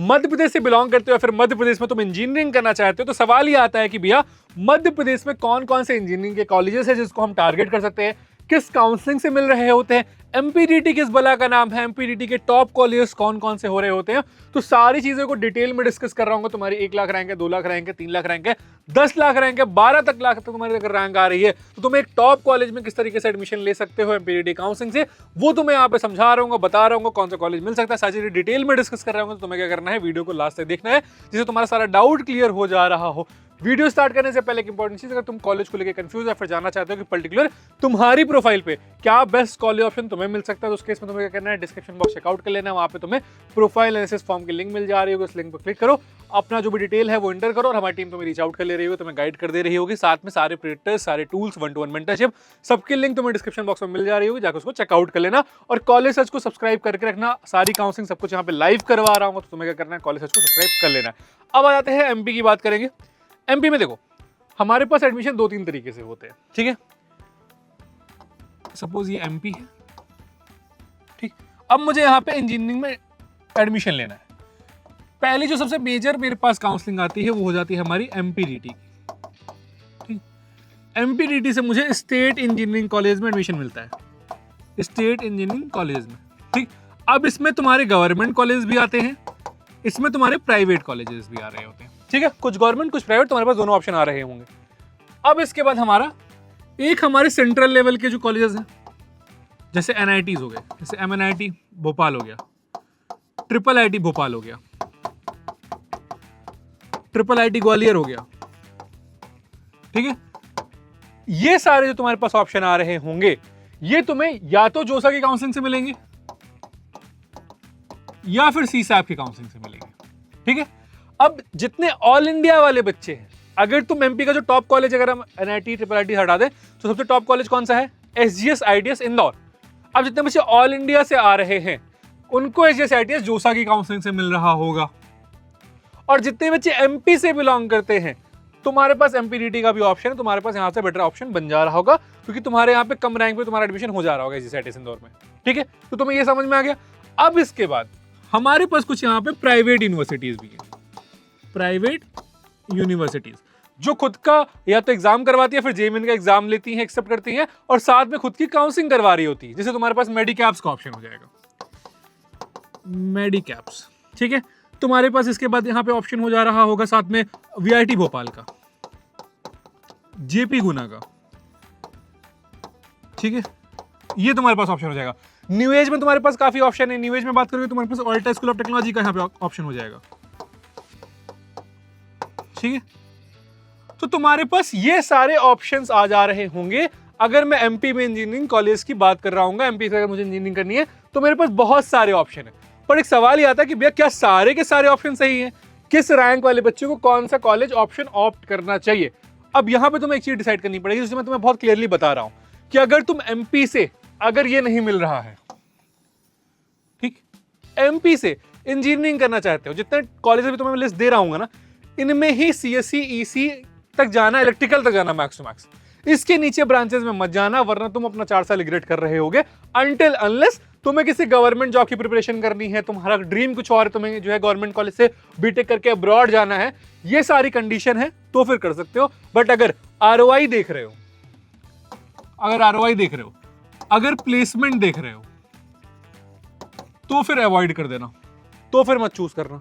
मध्य प्रदेश से बिलोंग करते हो या फिर मध्य प्रदेश में तुम इंजीनियरिंग करना चाहते हो, तो सवाल ये आता है कि भैया मध्य प्रदेश में कौन कौन से इंजीनियरिंग के कॉलेजेस है जिसको हम टारगेट कर सकते हैं, किस काउंसलिंग से मिल रहे होते हैं, एमपीडीटी किस बला का नाम है, एमपीडीटी के टॉप कॉलेजेस कौन कौन से हो रहे होते हैं। तो सारी चीजों को डिटेल में डिस्कस कर रहा हूँ। तुम्हारी 1 लाख रैंक है, 2 लाख रैंक है, 3 लाख रैंक है, 10 लाख रैंक है, 12 लाख तक तुम्हारी अगर रैंक आ रही है तो तुम एक टॉप कॉलेज में किस तरीके से एडमिशन ले सकते हो एमपीडीटी काउंसलिंग से, वो तुम्हें यहाँ पे समझा रहा हूँ, बता रहा हूँ कौन सा कॉलेज मिल सकता है, सारी डिटेल में डिस्कस कर रहा हूँ। तो तुम्हें क्या करना है, वीडियो को लास्ट तक देखना है जिससे तुम्हारा सारा डाउट क्लियर हो जा रहा हो। वीडियो स्टार्ट करने से पहले एक इंपॉर्टेंट चीज, अगर तुम कॉलेज को लेकर कंफ्यूज या फिर जानना चाहते हो कि पर्टिकुलर तुम्हारी प्रोफाइल पे क्या बेस्ट कॉलेज ऑप्शन तुम्हें मिल सकता है, तो उस केस में तुम्हें क्या करना है, डिस्क्रिप्शन बॉक्स चेकआउट कर लेना है। वहां पे तुम्हें प्रोफाइल एनालिसिस फॉर्म की लिंक मिल जा रही होगी, उस लिंक पर क्लिक करो, अपना जो भी डिटेल है वो एंटर करो और हमारी टीम तुम्हें रीच आउट कर ले रही होगी, तुम्हें गाइड कर दे रही होगी। साथ में सारे प्रेडिक्टर्स, सारे टूल्स, 1-to-1 मेंटरशिप, सबकी लिंक तुम्हें डिस्क्रिप्शन बॉक्स में मिल जा रही होगी, जाकर उसको चेकआउट कर लेना। और कॉलेज सर्च को सब्सक्राइब करके रखना, सारी काउंसलिंग सब कुछ यहाँ पे लाइव करवा रहा हूँ, तो तुम्हें क्या करना है, कॉलेज सर्च को सब्सक्राइब कर लेना है। अब आ जाते हैं एमपी की बात करेंगे। एमपी में देखो हमारे पास एडमिशन 2-3 तरीके से होते हैं, ठीक है। सपोज ये एमपी है, ठीक। अब मुझे यहाँ पे इंजीनियरिंग में एडमिशन लेना है। पहली जो सबसे मेजर मेरे पास काउंसलिंग आती है वो हो जाती है हमारी एमपीडीटी, ठीक। एमपीडीटी से मुझे स्टेट इंजीनियरिंग कॉलेज में एडमिशन मिलता है, स्टेट इंजीनियरिंग कॉलेज में, ठीक। अब इसमें तुम्हारे गवर्नमेंट कॉलेज भी आते हैं, इसमें तुम्हारे प्राइवेट कॉलेजेस भी आ रहे होते हैं, ठीक है। कुछ गवर्नमेंट कुछ प्राइवेट, तुम्हारे पास दोनों ऑप्शन आ रहे होंगे। अब इसके बाद हमारे सेंट्रल लेवल के जो कॉलेजेस हैं, जैसे एनआईटीज हो गए, जैसे एमएनआईटी भोपाल हो गया, ट्रिपल आईटी भोपाल हो गया, ट्रिपल आईटी ग्वालियर हो गया, ठीक है। ये सारे जो तुम्हारे पास ऑप्शन आ रहे होंगे, ये तुम्हें या तो जोसा की काउंसलिंग से मिलेंगे या फिर सीसैप की काउंसलिंग से मिलेंगे, ठीक है। अब जितने ऑल इंडिया वाले बच्चे हैं, अगर तुम एमपी का जो टॉप कॉलेज, अगर हम एनआईटी ट्रिपल आईटी हटा दें तो सबसे टॉप कॉलेज कौन सा है, एसजीएस आईटीएस इंदौर। अब जितने बच्चे ऑल इंडिया से आ रहे हैं उनको एसजीएस आईटीएस जोसा की काउंसलिंग से मिल रहा होगा, और जितने बच्चे एमपी से बिलोंग करते हैं तुम्हारे पास एमपीडीटी का भी ऑप्शन है, तुम्हारे पास यहाँ से बेटर ऑप्शन बन जा रहा होगा, क्योंकि तुम्हारे यहाँ पे कम रैंक पे तुम्हारा एडमिशन हो जा रहा होगा एसजीएस आईटीएस इंदौर में, ठीक है। तो तुम्हें ये समझ में आ गया। अब इसके बाद हमारे पास कुछ यहाँ पे प्राइवेट यूनिवर्सिटीज भी है, प्राइवेट यूनिवर्सिटीज जो खुद का या तो एग्जाम करवाती है, फिर जेईई का एग्जाम लेती हैं, एक्सेप्ट करती हैं, और साथ में खुद की काउंसलिंग करवा रही होती है। जैसे तुम्हारे पास मेडिकैप्स का ऑप्शन हो जाएगा, मेडिकैप्स, ठीक है। तुम्हारे पास इसके बाद यहाँ पे ऑप्शन हो जा रहा होगा साथ में वीआईटी भोपाल का, जेपी गुना का, ठीक है। ये तुम्हारे पास ऑप्शन हो जाएगा। न्यू एज में तुम्हारे पास काफी ऑप्शन है। न्यू एज में बात करोगे तुम्हारे पास ऑल्टा स्कूल ऑफ टेक्नोलॉजी का यहाँ पे ऑप्शन हो जाएगा, ठीक है। तो तुम्हारे पास ये सारे ऑप्शंस आ जा रहे होंगे। अगर मैं एमपी में इंजीनियरिंग कॉलेज की बात कर रहा हूँ, एमपी से अगर मुझे इंजीनियरिंग करनी है तो मेरे पास बहुत सारे ऑप्शन है, पर एक सवाल ये आता है कि भैया क्या सारे के सारे ऑप्शन सही हैं, किस रैंक वाले बच्चे को कौन सा कॉलेज ऑप्शन ऑप्ट करना चाहिए। अब यहां पे तुम्हें एक चीज डिसाइड करनी पड़ेगी, जिसमें मैं तुम्हें बहुत क्लियरली बता रहा हूं कि अगर तुम एमपी से, अगर ये नहीं मिल रहा है, ठीक, एमपी से इंजीनियरिंग करना चाहते हो, जितने कॉलेज भी तुम्हें लिस्ट दे रहा हूं ना, इनमें ही सीएससी ईसी तक जाना, इलेक्ट्रिकल तक जाना मैक्स टू मैक्स। इसके नीचे ब्रांचेस में मत जाना, वरना तुम अपना 4 साल रिग्रेट कर रहे होगे, अनटिल अनलेस तुम्हें किसी गवर्नमेंट जॉब की प्रिपरेशन करनी है, तुम्हारा ड्रीम कुछ और है, तुम्हें जो है गवर्नमेंट कॉलेज से बीटेक करके अब्रॉड जाना है, ये सारी कंडीशन है तो फिर कर सकते हो। बट अगर आरओआई देख रहे हो, अगर प्लेसमेंट देख रहे हो, तो फिर अवॉइड कर देना, तो फिर मत चूज करना,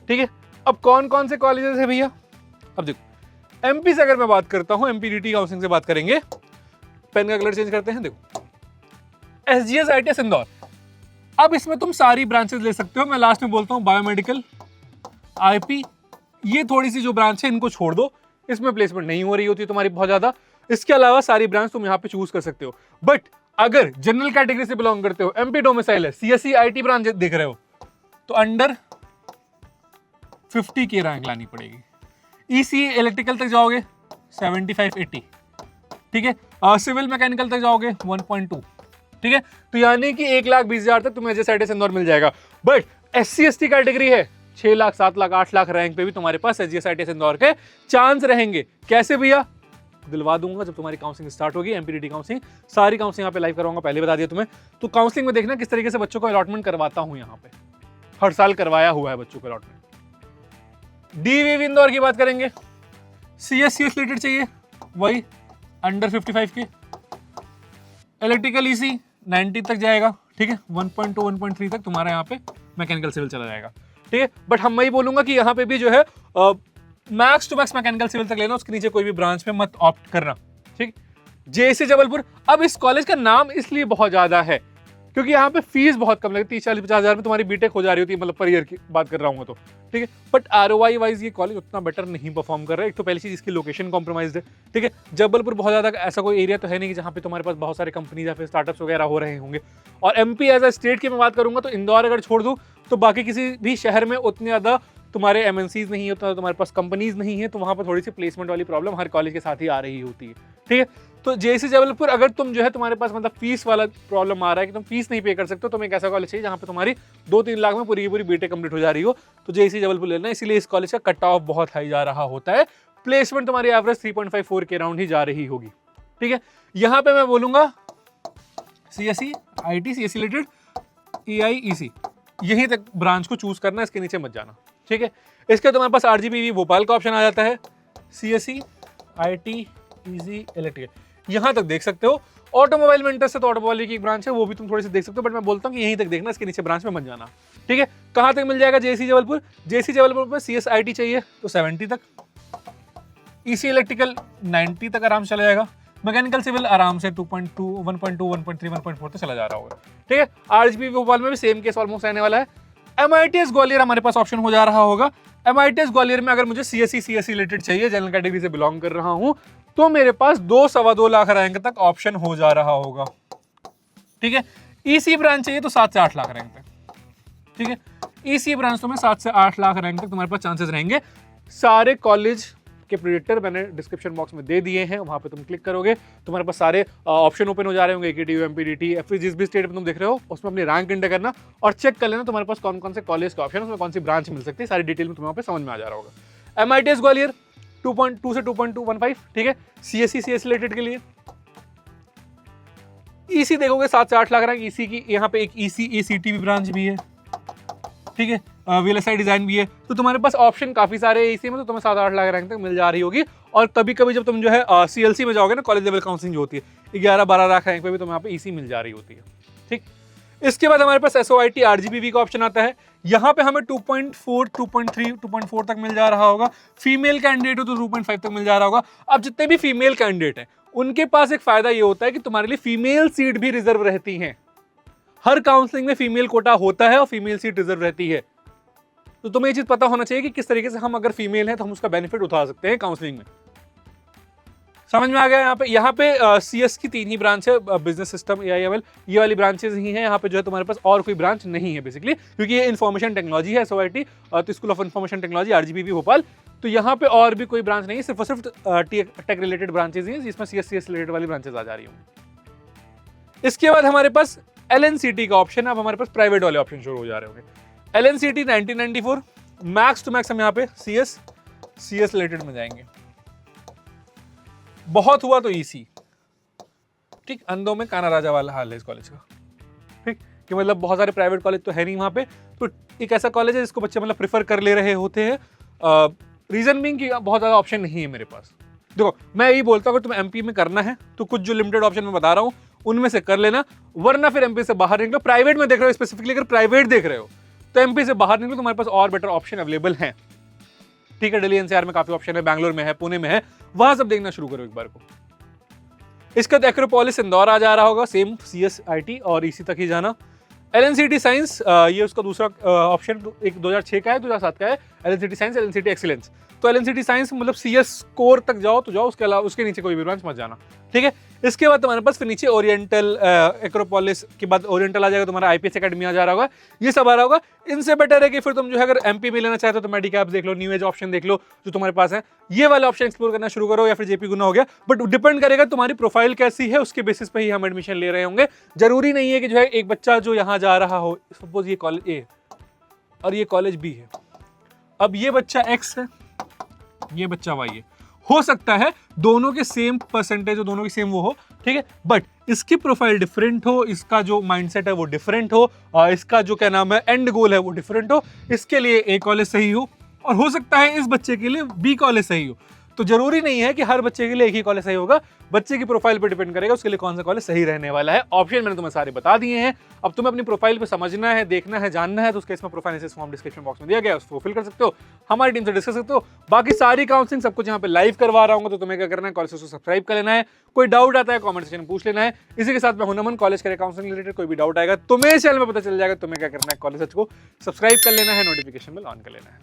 ठीक है। अब कौन कौन से कॉलेजेस है भैया, अब देखो एमपी से अगर मैं बात करता हूं, एमपीडीटी काउंसलिंग से बात करेंगे, पेन का कलर चेंज करते हैं, देखो एसजीएस आईटीएस इंदौर। अब इसमें तुम सारी ब्रांचेस ले सकते हो। मैं लास्ट में बोलता हूं बायोमेडिकल, आईपी, ये थोड़ी सी जो ब्रांच है इनको छोड़ दो, इसमें प्लेसमेंट नहीं हो रही होती तुम्हारी बहुत ज्यादा। इसके अलावा सारी ब्रांच तुम यहां पे चूज कर सकते हो। बट अगर जनरल कैटेगरी से बिलोंग करते हो, एमपी डोमिसाइल है, सीएससी आईटी ब्रांच देख रहे हो, तो अंडर 50 की रैंक लानी पड़ेगी। ईसी इलेक्ट्रिकल तक जाओगे 75-80, ठीक है। सिविल मैकेनिकल तक जाओगे 1.2, ठीक है। तो यानी कि 1,20,000 तक तुम्हें एसजीएस आईटीएस इंदौर मिल जाएगा। बट एससी एसटी कैटेगरी है, 6 लाख 7 लाख 8 लाख रैंक पे भी तुम्हारे पास एसजीएस आईटीएस इंदौर के चांस रहेंगे। कैसे भैया, दिलवा दूंगा जब तुम्हारी काउंसलिंग स्टार्ट होगी, एमपीडीटी काउंसलिंग, सारी काउंसलिंग यहाँ पे लाइव करवाऊंगा, पहले बता दिया तुम्हें। तो काउंसलिंग में देखना किस तरीके से बच्चों को अलॉटमेंट करवाता हूँ यहाँ पे, हर साल करवाया हुआ है बच्चों के लॉट में। डीवीवी इंदौर की बात करेंगे, CS रिलेटेड चाहिए, वही अंडर 55 के। इलेक्ट्रिकल ईसी 90 तक जाएगा, ठीक है, 1.2 1.3 तक तुम्हारा यहाँ पे मैकेनिकल सिविल चला जाएगा, ठीक है। बट हम वही बोलूंगा कि यहाँ पे भी जो है max to max mechanical civil तक लेना, उसके नीचे कोई भी ब्रांच पे मत ऑप्ट करना, ठीक। जेएससी जबलपुर, अब इस कॉलेज का नाम इसलिए बहुत ज्यादा है क्योंकि यहाँ पे फीस बहुत कम लगती है, 30-40-50 हज़ार में तुम्हारी बीटेक हो जा रही होती है, मतलब पर ईयर की बात कर रहा हूँ तो, ठीक है। बट ROI वाइज ये कॉलेज उतना बेटर नहीं परफॉर्म कर रहा है। एक तो पहली चीज इसकी लोकेशन कॉम्प्रोमाइज है, ठीक है। जबलपुर बहुत ज्यादा ऐसा कोई एरिया तो है नहीं कि जहाँ पे तुम्हारे पास बहुत सारे कंपनीज या फिर स्टार्टअप्स वगैरह हो रहे होंगे। और MP एज अ स्टेट की मैं बात करूंगा तो इंदौर अगर छोड़ दूँ तो बाकी किसी भी शहर में उतनी ज्यादा तुम्हारे MNCs नहीं होता, तुम्हारे पास कंपनीज नहीं है, तो वहां पर थोड़ी सी प्लेसमेंट वाली प्रॉब्लम हर कॉलेज के साथ ही आ रही होती है, ठीक है। तो जेएससी जबलपुर, अगर तुम जो है तुम्हारे पास मतलब फीस वाला प्रॉब्लम आ रहा है कि तुम फीस नहीं पे कर सकते हो, तो एक ऐसा कॉलेज चाहिए जहां पे तुम्हारी 2-3 लाख में पूरी की पूरी बीटेक कंप्लीट हो जा रही हो, तो जेएससी जबलपुर लेना। इसीलिए इस कॉलेज का कट ऑफ बहुत हाई जा रहा होता है, प्लेसमेंट तुम्हारी एवरेज 3.54 के राउंड ही जा रही होगी, ठीक है। यहाँ पे मैं बोलूंगा CSE IT CSE related EI EC यहीं तक ब्रांच को चूज करना, इसके नीचे मत जाना, ठीक है। इसके तुम्हारे पास RGPV भोपाल का ऑप्शन आ जाता है, CSE IT EC इलेक्ट्रिकल यहां तक देख सकते हो। ऑटोमोबाइल में इंटरेस्ट है तो ऑटोमोबाइल की एक ब्रांच है, वो भी तुम थोड़ी सी देख सकते हो, बट मैं बोलता हूँ कि यहीं तक देखना, इसके नीचे ब्रांच में मत जाना, ठीक है। कहां तक मिल जाएगा जेएससी जबलपुर? जेएससी जबलपुर में CS IT चाहिए तो 70 तक, EC इलेक्ट्रिकल 90 तक आराम से चला जाएगा, मैकेनिकल सिविल आराम से 2.2 1.2 1.3 1.4 तक चला जा रहा होगा, ठीक है। RGPV भोपाल में भी सेम केस ऑलमोस्ट रहने वाला है। MITS ग्वालियर हमारे पास ऑप्शन हो जा रहा होगा। MITS ग्वालियर में अगर मुझे CSE रिलेटेड चाहिए, जनरल कैटेगरी से बिलोंग कर रहा हूं, तो मेरे पास 2-2.25 लाख रैंक तक ऑप्शन हो जा रहा होगा, ठीक है। EC ब्रांच चाहिए तो 7 से 8 लाख रैंक तक, ठीक है। EC ब्रांच तो में 7 से 8 लाख रैंक तक तुम्हारे पास चांसेस रहेंगे। सारे कॉलेज के प्रेडिक्टर मैंने डिस्क्रिप्शन बॉक्स में दे दिए हैं, वहां पे तुम क्लिक करोगे तुम्हारे पास सारे ऑप्शन ओपन हो जा रहे होंगे, AKTU MPDT FE जिस भी स्टेट में तुम देख रहे हो उसमें अपनी रैंक एंटर करना और चेक कर लेना तुम्हारे पास कौन कौन से कॉलेज का ऑप्शन है, उसमें कौन सी ब्रांच मिल सकती है, सारी डिटेल में तुम्हें वहां पे समझ में आ जा रहा होगा। MITS ग्वालियर 2.2 से 2.215, ठीक है। CSE CS रिलेटेड के लिए EC देखोगे 7 से 8 लाख रैंक EC की, यहाँ पे एक EC ACT भी ब्रांच भी है, ठीक है। VLSI डिजाइन भी है, तो तुम्हारे पास ऑप्शन काफी सारे EC में, तो तुम्हें 7-8 लाख रैंक तक मिल जा रही होगी। और कभी कभी जब तुम जो है CLC में जाओगे ना, कॉलेज लेवल काउंसलिंग जो होती है, 11-12 लाख रैंक पे भी तुम्हें यहाँ पे EC मिल जा रही होती है, ठीक। इसके बाद हमारे पास SOIT RGPV का ऑप्शन आता है, यहाँ पे हमें 2.4 2.3 2.4 तक मिल जा रहा होगा। फीमेल कैंडिडेट हो तो 2.5 तक मिल जा रहा होगा। अब जितने भी फीमेल कैंडिडेट हैं उनके पास एक फायदा ये होता है कि तुम्हारे लिए फीमेल सीट भी रिजर्व रहती हैं। हर काउंसलिंग में फीमेल कोटा होता है और फीमेल सीट रिजर्व रहती है, तो तुम्हें ये चीज पता होना चाहिए कि किस तरीके से हम अगर फीमेल हैं तो हम उसका बेनिफिट उठा सकते हैं काउंसलिंग में। समझ में आ गया? यहाँ पे CS की 3 ही ब्रांच है, बिजनेस सिस्टम AIML, ये वाली ब्रांचेस ही हैं। यहाँ पे जो है तुम्हारे पास और कोई ब्रांच नहीं है बेसिकली, क्योंकि ये इन्फॉर्मेशन टेक्नोलॉजी है SOIT, तो school of information technology RGPV Bhopal, तो यहाँ पे और भी कोई ब्रांच नहीं है, सिर्फ और सिर्फ टेक रिलेटेड ब्रांचेज हैं जिसमें CS रिलेटेड वाली ब्रांचेज आ जा रही होंगी। इसके बाद हमारे पास LNCT का ऑप्शन, अब हमारे पास प्राइवेट वाले ऑप्शन शुरू हो जा रहे होंगे। LNCT 1994, मैक्स टू मैक्स हम यहाँ पे CS रिलेटेड में जाएंगे, बहुत हुआ तो EC, ठीक। अंधों में काना राजा वाला हाल है इस कॉलेज का, ठीक, कि मतलब बहुत सारे प्राइवेट कॉलेज तो है नहीं वहां पे, तो एक ऐसा कॉलेज है जिसको बच्चे मतलब प्रेफर कर ले रहे होते हैं। रीजन बीइंग कि बहुत ज्यादा ऑप्शन नहीं है मेरे पास। देखो मैं यही बोलता हूँ, अगर तुम्हें MP में करना है तो कुछ जो लिमिटेड ऑप्शन मैं बता रहा हूँ उनमें से कर लेना, वरना फिर MP से बाहर निकलो। प्राइवेट में देख रहे हो, स्पेसिफिकली अगर प्राइवेट देख रहे हो तो MP से बाहर निकलो, तुम्हारे पास और बेटर ऑप्शन अवेलेबल हैं, ठीक है। दिल्ली NCR में काफी ऑप्शन है, बैंगलोर में है, पुणे में है, वहां सब देखना शुरू करो एक बार को। इसका तो एक्रोपोलिस इंदौर आ जा रहा होगा, सेम CS IT और EC तक ही जाना। LNCT साइंस, ये उसका दूसरा ऑप्शन, एक 2006 का है, 2007 का है। LNCT साइंस, LNCT एक्सीलेंस, तो LNCT साइंस मतलब CS कोर तक जाओ तो जाओ, उसके अलावा उसके नीचे कोई भी ब्रांच मत जाना, ठीक है। इसके बाद तुम्हारे पास फिर नीचे ओरिएंटल, एक्रोपोलिस के बाद ओरिएंटल आ जाएगा, तुम्हारा IPS अकेडमी आ जा रहा होगा, ये सब आ रहा होगा। इनसे बेटर है कि फिर तुम जो है अगर MP में लेना चाहते हो तो मेडिकैप देख लो, न्यू एज ऑप्शन देख लो, जो तुम्हारे पास है, ये वाला ऑप्शन एक्सप्लोर करना शुरू करो, या फिर JP गुना हो गया। बट डिपेंड करेगा तुम्हारी प्रोफाइल कैसी है, उसके बेसिस पे ही हम एडमिशन ले रहे होंगे। जरूरी नहीं है कि जो है एक बच्चा जो यहाँ जा रहा हो, सपोज ये कॉलेज A और ये कॉलेज B है, अब ये बच्चा X है, ये बच्चा Y है, हो सकता है दोनों के सेम परसेंटेज हो, दोनों की सेम वो हो, ठीक है, बट इसकी प्रोफाइल डिफरेंट हो, इसका जो माइंडसेट है वो डिफरेंट हो, इसका जो क्या नाम है एंड गोल है वो डिफरेंट हो, इसके लिए ए कॉलेज सही हो और हो सकता है इस बच्चे के लिए बी कॉलेज सही हो। तो जरूरी नहीं है कि हर बच्चे के लिए एक ही कॉलेज सही होगा, बच्चे की प्रोफाइल पर डिपेंड करेगा उसके लिए कौन सा कॉलेज सही रहने वाला है। ऑप्शन मैंने तुम्हें सारे बता दिए हैं, अब तुम्हें अपनी प्रोफाइल पे समझना है, देखना है, जानना है, तो उसके इसमें profile analysis form description box में दिया गया है, उसको फिल कर सकते हो, हमारी टीम से डिस्कस सकते हो। बाकी सारी काउंसलिंग सब कुछ यहाँ पे लाइव करवा रहा हूँ, तो तुम्हें क्या करना है, कॉलेज को सब्सक्राइब कर लेना है, कोई डाउट आता है कॉमेंट सेक्शन में पूछ लेना है। इसी के साथ मैं हुनमन कॉलेज करे काउंसलिंग रिलेटेड कोई भी डाउट आएगा तुम्हें चैनल में पता चल जाएगा, तुम्हें क्या करना है, कॉलेज को सब्सक्राइब कर लेना है, नोटिफिकेशन बेल ऑन कर लेना है।